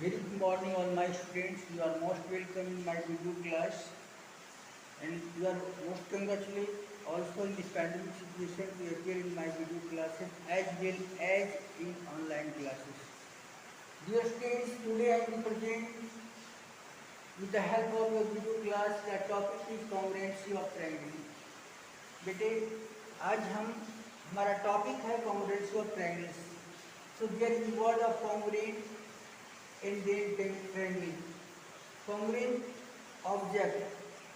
Very good morning, all my students. You are most welcome in my video class, and you are most congratulated also in this pandemic situation to appear in my video classes as well as in online classes. Dear students, today I will present with the help of your video class. The topic is congruency of triangle. बेटे आज हम हमारा topic है congruency of triangles. So there is word of congruent in triangle. Congruent object.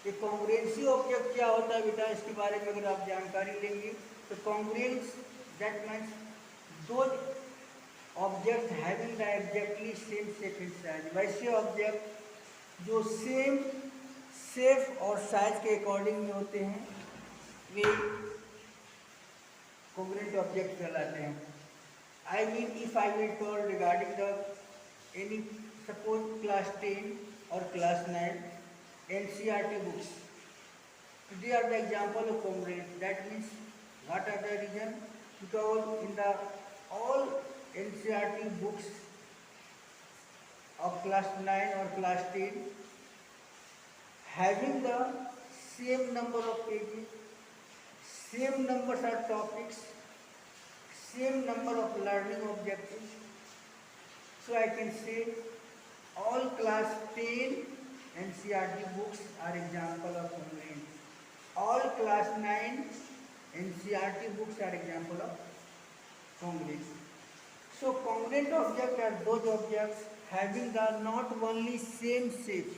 ये congruency object क्या होता है बेटा, इसके बारे में अगर आप जानकारी लेंगे तो कॉन्ग्रुएंस दैट मीन्स दो object having the exactly same shape and size. वैसे ऑब्जेक्ट जो सेम शेप और साइज के अकॉर्डिंग में होते हैं वे कॉन्ग्रुएंट ऑब्जेक्ट कहलाते हैं. I mean if I will tell regarding the any suppose class 10 और class 9 NCERT books. They are the example of congruent. That means what are the reason? Because in the all NCERT books of class 9 or class 10 having the same number of pages, same numbers of topics, same number of learning objectives. So I can say all class 10 NCERT books are example of congruent. All class 9 NCERT books are example of congruent. So congruent objects are those objects having the not only same shape,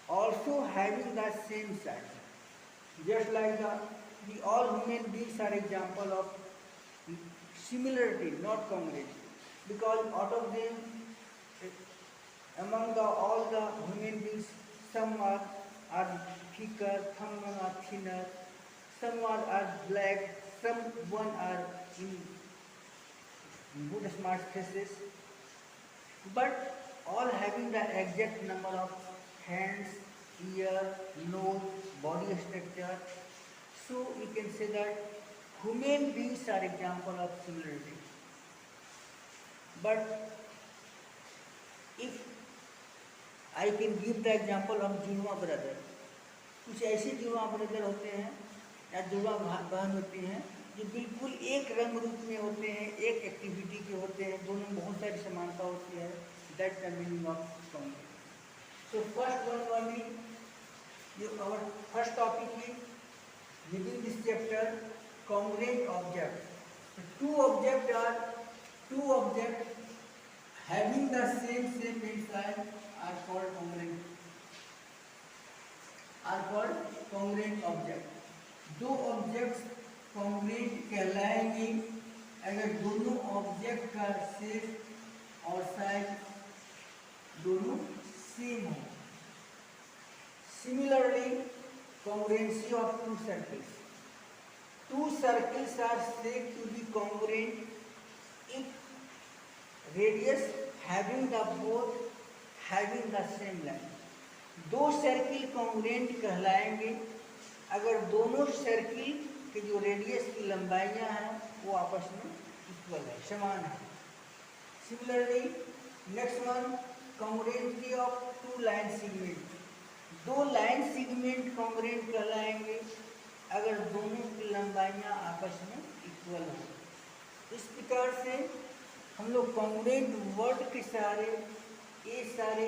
also having the same size. Just like the all human beings are example of similarity, not congruency, because out of them, among all the human beings, some are thicker, some are thinner, some are black, some are in good smart faces, but all having the exact number of hands, ear, nose, body structure. So we can say that human beings are example of similarity. But if I can give the example of जुड़वा brother, कुछ ऐसे जुड़वा brother होते हैं या जुड़वा बहन होती हैं जो बिल्कुल एक रंग रूप में होते हैं, एक एक्टिविटी के होते हैं, दोनों में बहुत सारी समानता होती है. That the meaning of congruent. So first one our first topic is within this chapter congruent object. Two objects having the same shape and size are called congruent object. दो ऑब्जेक्ट्स कॉन्ग्रुएंट कहलाएंगे अगर दोनों object का shape और size दोनों same हो. Similarly, congruency of two circles. Two circles are said to be congruent if radius having the both having the same length. दो circle congruent कहलाएंगे अगर दोनों सर्किल के जो रेडियस की लंबाइयां हैं वो आपस में इक्वल है, समान है. Similarly next one, congruency of two line segment. दो लाइन सेगमेंट कॉन्ग्रुएंट कहलाएंगे अगर दोनों की लंबाइयां आपस में इक्वल हो. इस प्रकार से हम लोग कॉन्ग्रुएंट वर्ड के सहारे ये सारे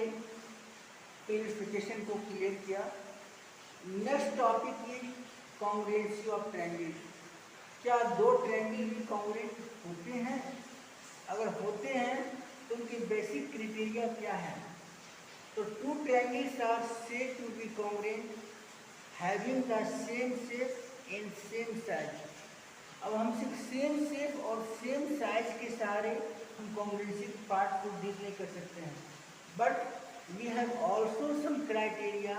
क्लियरिफिकेशन को क्लियर किया. Next topic is congruency of triangle. क्या दो ट्रायंगल भी कॉन्ग्रुएंट होते हैं? अगर होते हैं तो उनके बेसिक क्राइटेरिया क्या है? तो two triangles are said to be congruent having the same shape and same size. अब हम सिर्फ सेम शेप और सेम साइज के सहारे हम कॉन्ग्रुएंसी पार्ट को डील नहीं कर सकते हैं, but we have also some criteria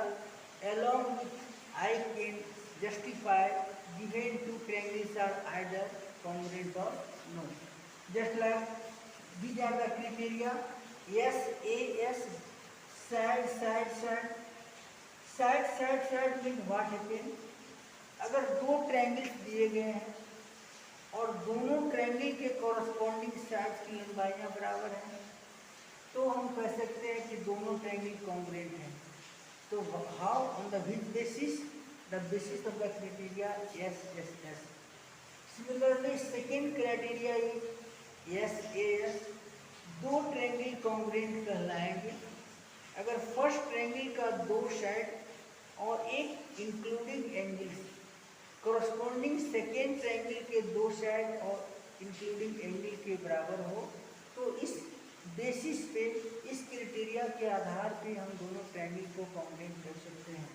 along which I can justify given two triangles are either congruent or no. Just like these are the criteria: SAS, side means what happen? अगर दो triangles दिए गए हैं और दोनों triangle के corresponding side की लंबाइयां बराबर हैं तो हम कह सकते हैं कि दोनों ट्रायंगल कॉन्ग्रुएंट हैं। तो how on the which basis? The basis of the criteria S S S. Similarly second criteria is S A S. दो ट्रायंगल कॉन्ग्रुएंट कहलाएंगे अगर फर्स्ट ट्रायंगल का दो साइड और एक including angles corresponding second triangle के दो साइड और इंक्लूडिंग एंगल के बराबर हो, तो इस बेसिस पे, इस क्राइटेरिया के आधार पे हम दोनों ट्रायंगल को कॉन्ग्रुएंट कर सकते हैं।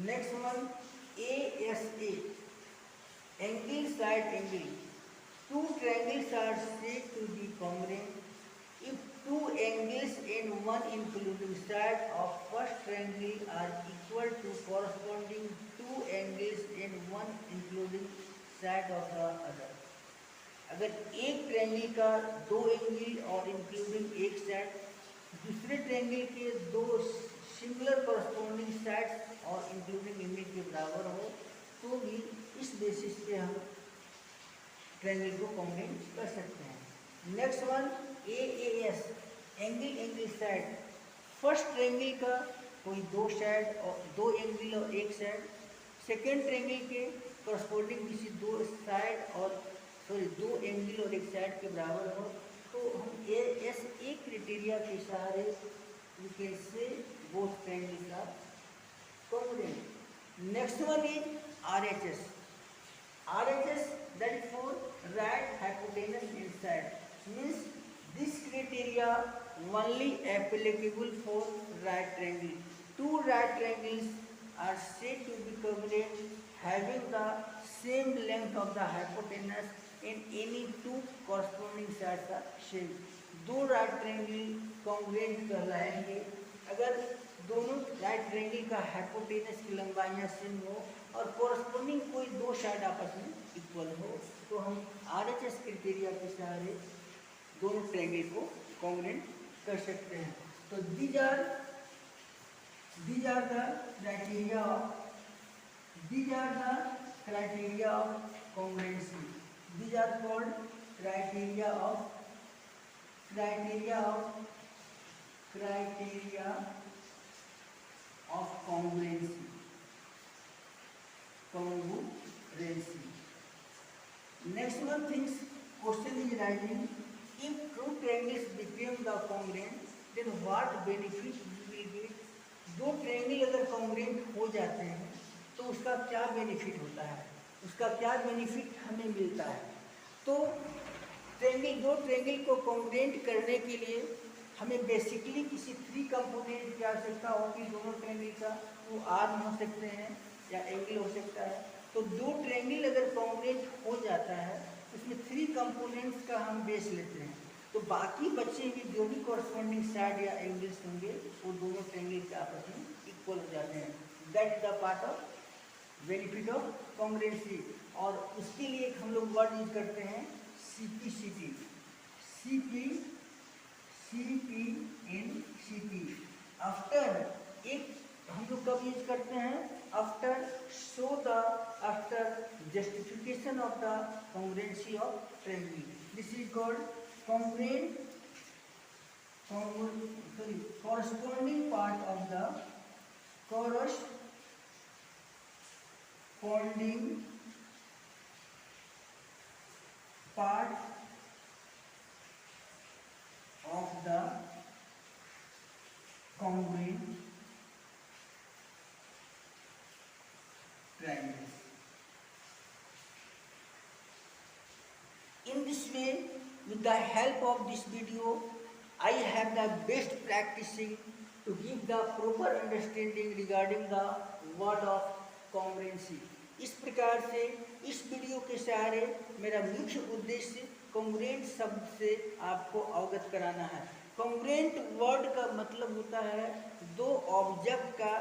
Next one A S A, angle side angle. Two triangles are said to be congruent if two angles and one including side of first triangle are equal to corresponding two angles and one including side of the other। अगर एक triangle का दो angle और including एक side दूसरे triangle के दो similar corresponding sides और इंक्लूडिंग एंगल के बराबर हो, तो भी इस बेसिस पे हम ट्रायंगल को कॉन्ग्रुएंट कर सकते हैं। Next one AAS, angle angle side. First triangle का कोई दो साइड और दो एंगल और एक साइड सेकेंड ट्रायंगल के कॉरस्पॉन्डिंग किसी दो साइड और दो एंगल और एक साइड के बराबर हो, तो हम ASA क्राइटेरिया के सहारे we can say both triangles are congruent. Next one is RHS। RHS that is for right hypotenuse inside, means this criteria only applicable for right triangle. Two right triangles are said to be congruent having the same length of the hypotenuse and any two corresponding sides are same। दो right triangle congruent कहलाएंगे अगर दोनों right triangle का hypotenuse की लंबाइयाँ same हो और corresponding कोई दो साइड आपस में इक्वल हो, तो हम RHS क्राइटेरिया के सहारे दोनों ट्रायंगल को कॉन्ग्रुएंट कर सकते हैं। तो these are the criteria of congruency. These are called criteria of congruency। Next one things, question is rising, if two triangles became the congruent, then what benefit we will get? दो triangle अगर congruent हो जाते हैं तो उसका क्या benefit होता है, उसका क्या बेनिफिट हमें मिलता है। तो दो ट्रायंगल को कॉन्ग्रुएंट करने के लिए हमें बेसिकली किसी थ्री कंपोनेंट की आवश्यकता होगी दोनों ट्रायंगल का। वो आर्म हो सकते हैं या एंगल हो सकता है। तो दो ट्रायंगल अगर कॉन्ग्रुएंट हो जाता है उसमें थ्री कंपोनेंट्स का हम बेस लेते हैं, तो बाकी बचे भी जो भी कॉरस्पॉन्डिंग साइड या एंगल्स होंगे वो दोनों ट्रायंगल के आपस में इक्वल हो जाते हैं। That is the part of benefit of congruency. और उसके लिए हम लोग वर्ड यूज करते हैं CP। आफ्टर एक हम लोग कब यूज करते हैं? After justification of the congruency of triangle. This is called corresponding part of the congruent triangles। In this way, with the help of this video, I have the best practicing to give the proper understanding regarding the word of congruency। इस प्रकार से इस video के सहारे मेरा मुख्य उद्देश्य congruent शब्द से आपको अवगत कराना है। कॉन्ग्रुएंट वर्ड का मतलब होता है दो ऑब्जेक्ट का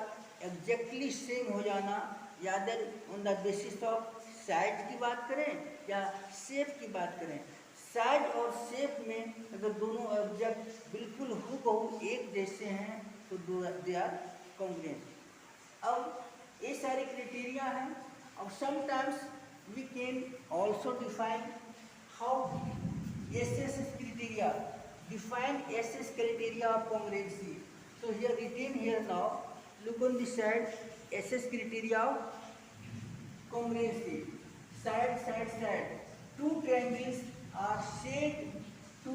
एग्जैक्टली सेम हो जाना, rather on the basis of size की बात करें या शेप की बात करें। साइज और शेप में अगर दोनों ऑब्जेक्ट बिल्कुल हूबहू एक जैसे हैं तो दे आर कॉन्ग्रुएंट। अब ये सारे क्राइटेरिया हैं। अब sometimes we can also define how SSS criteria define SS criteria of congruency. So here written here now, look on the side, SS criteria of congruency. Side. Two triangles are said to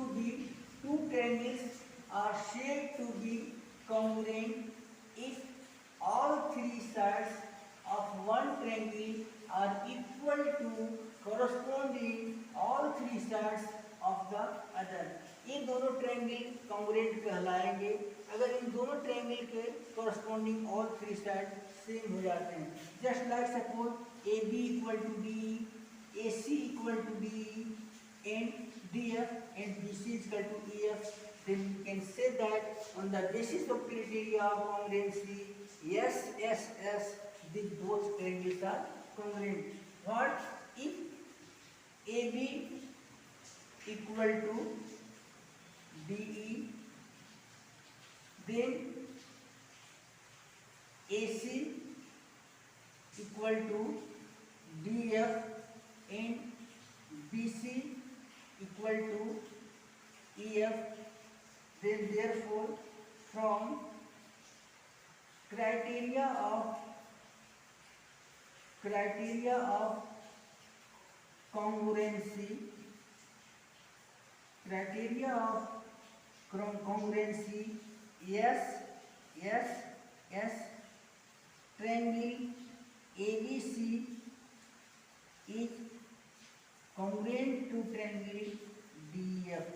be congruent if all three sides of one triangle are equal to corresponding all three sides of the other. ये दोनों triangle congruent कहलाएंगे अगर इन दोनों triangle के corresponding all three sides same हो जाते हैं. Just like suppose AB equal to D, AC equal to D, and DF and BC is equal to EF, then you can say that on the basis of criteria of congruency, yes, those triangles are congruent. What if AB equal to DE, then AC equal to DF and BC equal to EF, then therefore from criteria of congruency, yes, triangle ABC is congruent to triangle DF.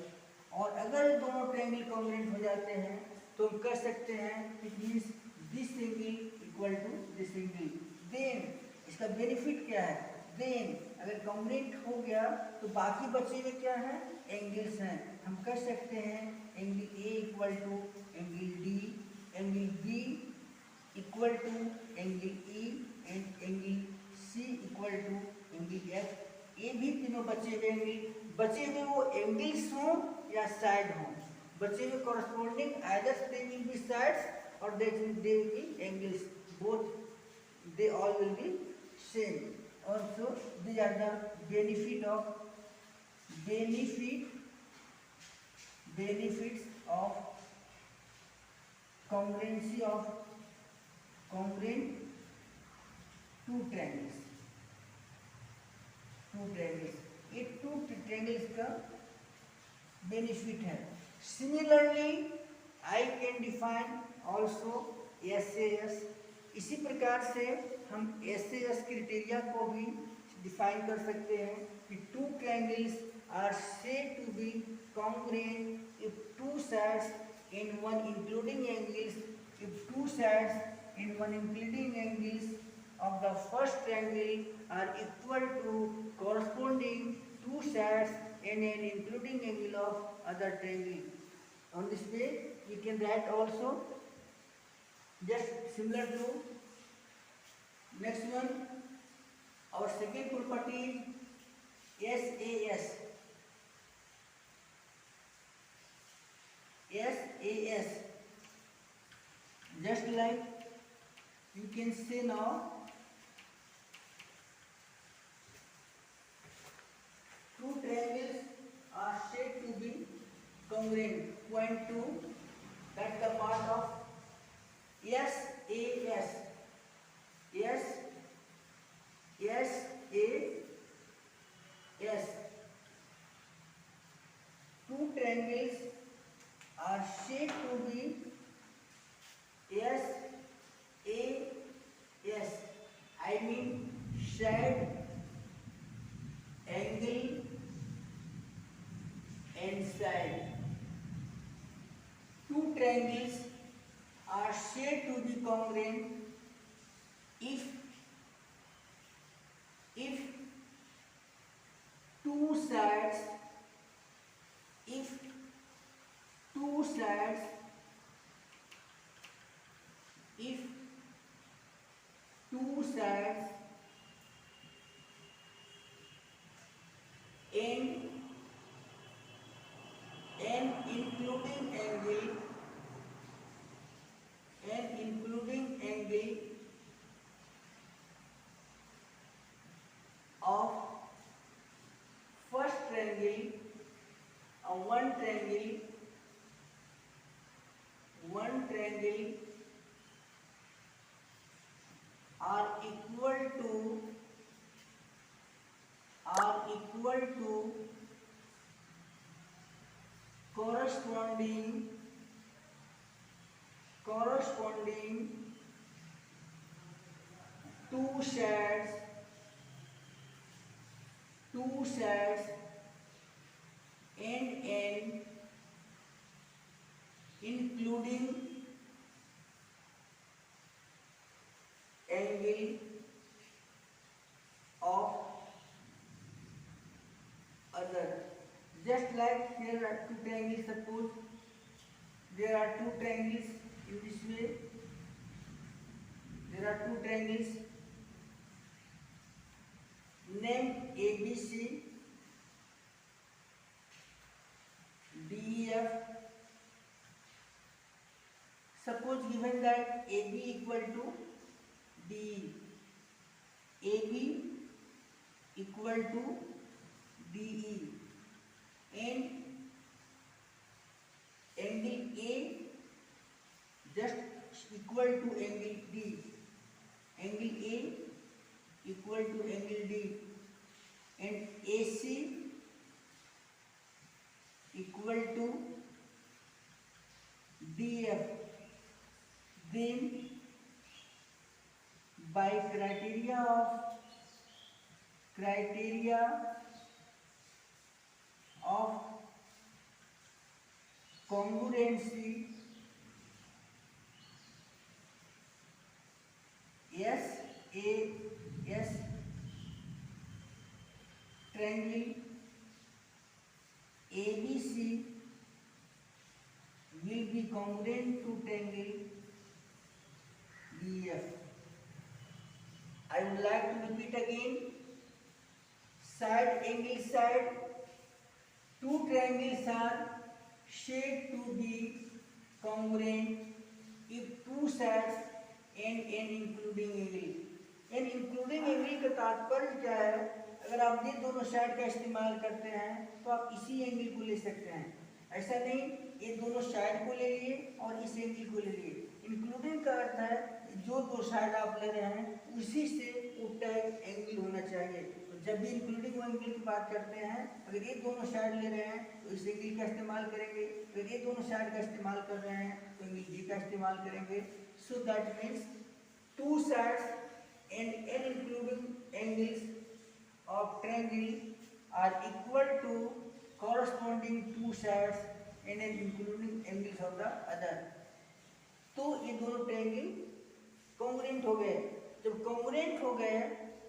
और अगर दोनों triangle congruent हो जाते हैं तो हम कर सकते हैं it means this angle equal to this angle. Then इसका बेनिफिट क्या है, देन अगर कॉन्ग्रुएंट हो गया तो बाकी बचे हुए क्या है, एंगल्स हैं. हम कर सकते हैं angle A equal to angle D, angle B equal to angle E and angle C equal to angle F. ये भी तीनों बचे हुए एंगल, बचे हुए वो एंगल्स हों या साइड हों, बचे हुए corresponding either they will be sides or they will be angles, both they all will be same. Also these are the benefits of congruency of congruent two triangles. ये two triangles का benefit है. Similarly I can define also SAS. इसी प्रकार से हम SAS criteria को भी define कर सकते हैं कि two triangles are said to be congruent if two sides in one including angles of the first triangle are equal to corresponding two sides and an including angle of other triangle. On this way we can write also just similar to next one. Our second property SAS. Just like you can say now, two triangles are said to be congruent. Point 2, that's the part of SAS. Two triangles are said to be SAS. I mean side, angle and side. Two triangles are said to be congruent if two sides and including angle of first triangle, one triangle corresponding two sides end including angle of other. Just like here are two triangles, suppose there are two triangles in this way, there are two triangles named ABC, DEF. Suppose given that AB equal to DE, AB equal to DE, and angle A just equal to angle D, angle A equal to angle D, and AC equal to DF, then by criteria of congruency, SAS triangle ABC will be congruent to triangle DF. I would like to repeat again. Side angle side, two triangles are said to be congruent if two sides and n including angle. n including angle का तात्पर्य क्या है? अगर आप ये दोनों side का इस्तेमाल करते हैं तो आप इसी एंगल को ले सकते हैं, ऐसा नहीं ये दोनों साइड को ले लिए और इस एंगल को ले लिए। इंक्लूडिंग का अर्थ है जो दो साइड आप ले रहे हैं उसी से उल्टा एंगल होना चाहिए। तो जब भी इंक्लूडिंग एंगल की बात करते हैं, अगर ये दोनों साइड ले रहे हैं तो इस एंगल का इस्तेमाल करेंगे, अगर ये दोनों साइड का इस्तेमाल कर रहे हैं तो एंगल जी का इस्तेमाल करेंगे। So that means two sides and n including angles of triangle are equal to corresponding two sides and n including angles of the other। तो ये दोनों ट्रायंगल कॉन्ग्रुएंट हो गए। जब कॉन्ग्रुएंट हो गए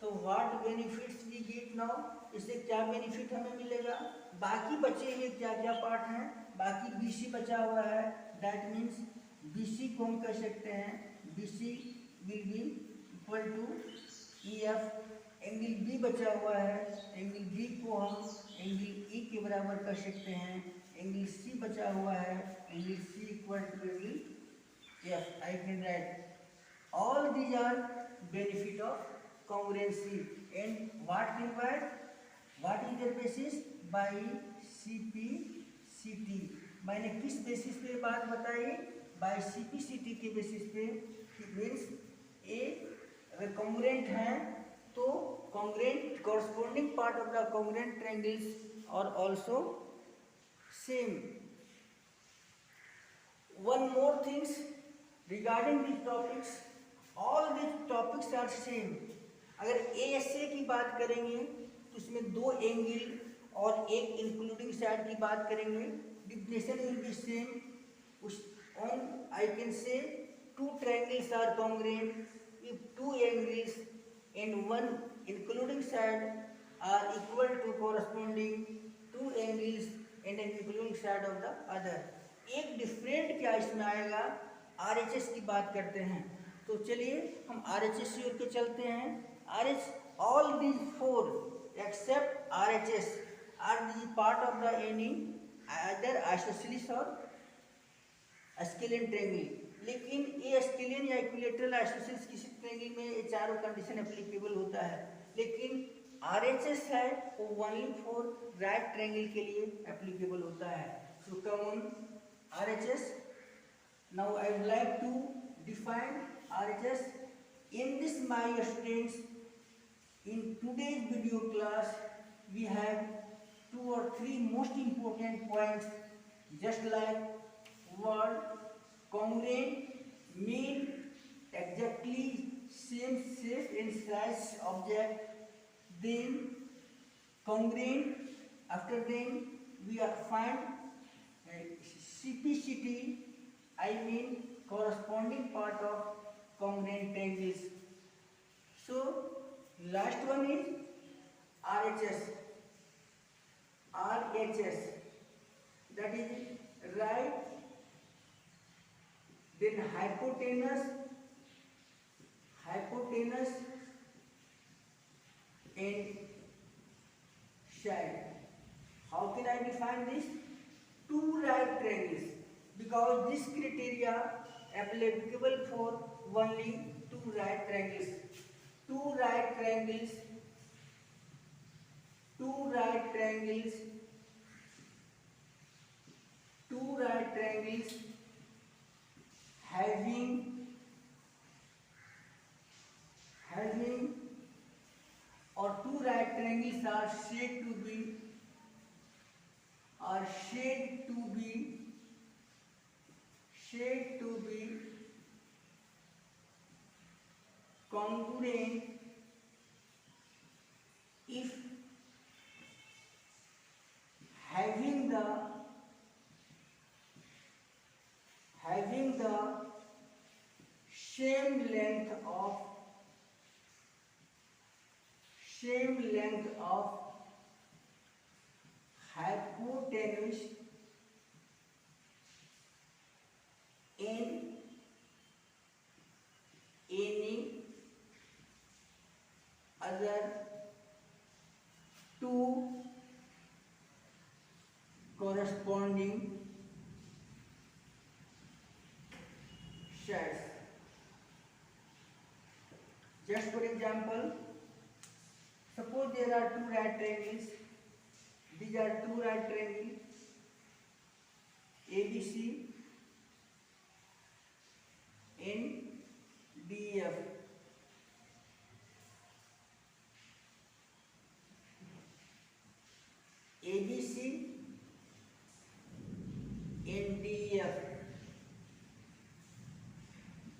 तो what benefits we get now, इससे क्या बेनिफिट हमें मिलेगा? बाकी बचे हुए क्या क्या पार्ट हैं, बाकी BC बचा हुआ है, दैट मीन्स BC को हम कह सकते हैं BC will be equal to EF। Angle B बचा हुआ है, एंगल B को हम एंगल E के बराबर कर सकते हैं। एंगल C बचा हुआ है, angle C equal to angle F। I can write all these are benefit of congruency and what required, what is their basis? by CP/CT। मैंने किस बेसिस पे बात बताई? by CP/CT के बेसिस पे। मीन्स ए अगर कॉन्ग्रुएंट हैं तो congruent corresponding part of the congruent triangles और also same. One more things regarding this topics, all this topics are same. अगर ASA की बात करेंगे तो इसमें दो एंगल और एक इंक्लूडिंग साइड की बात करेंगे, डिफिनेशन विल बी सेम। उस on I can say two triangles are congruent if two angles and one including side are equal to corresponding two angles and an including side of the other। एक different क्या इसमें आएगा? RHS की बात करते हैं तो चलिए हम RHS की ओर के चलते हैं। RH all these four except RHS are the part of the any either isosceles or scalene triangle. लेकिन ये स्केलियन या इक्विलैटरल आइसोसेलेस किसी ट्रायंगल में ये चारों कंडीशन एप्लीकेबल होता है, लेकिन RHS है वो ओनली फॉर राइट ट्रायंगल के लिए एप्लीकेबल होता है। So come on RHS। Now I would like to define RHS। In this my students, in today's video class we have 2 or 3 most important points just like word congruent mean exactly same shape and size object, then congruent. After then we are find CPCT, I mean corresponding part of congruent triangles. So last one is RHS. RHS, that is right, then hypotenuse and side. How can I define this? Two right triangles, because this criteria applicable for only two right triangles. Two right triangles, two right triangles, two right triangles having or two right triangles are said to be said to be congruent if having the same length of hypotenuse in any other two corresponding sides. Just for example, suppose there are two right triangles. These are two right triangles ABC and DEF. ABC and DEF.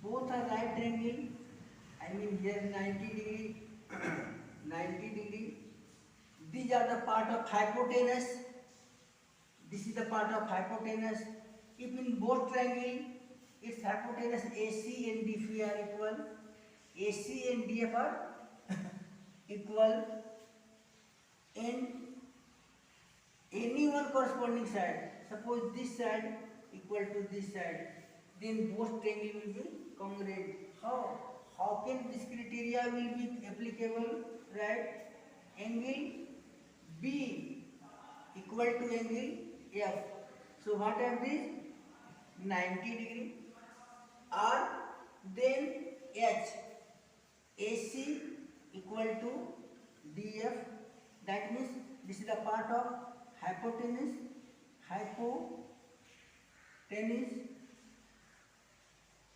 Both are right triangle. I mean here 90 degree, 90 degree. These are the part of hypotenuse. This is the part of hypotenuse. If in both triangle, its hypotenuse AC and DF are equal, AC and DF are equal, and any one corresponding side, suppose this side equal to this side, then both triangle will be congruent. How? How can this criteria will be applicable? Right? Angle B equal to angle F. So what are these? 90 degree. Or then H, AC equal to DF. That means this is the part of hypotenuse,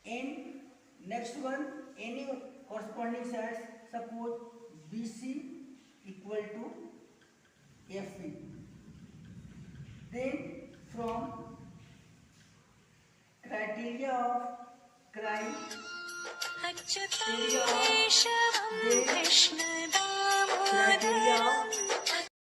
and next one any corresponding sides. Suppose BC equal to FE. Then from criteria of crime, अच्युतं केशवं कृष्ण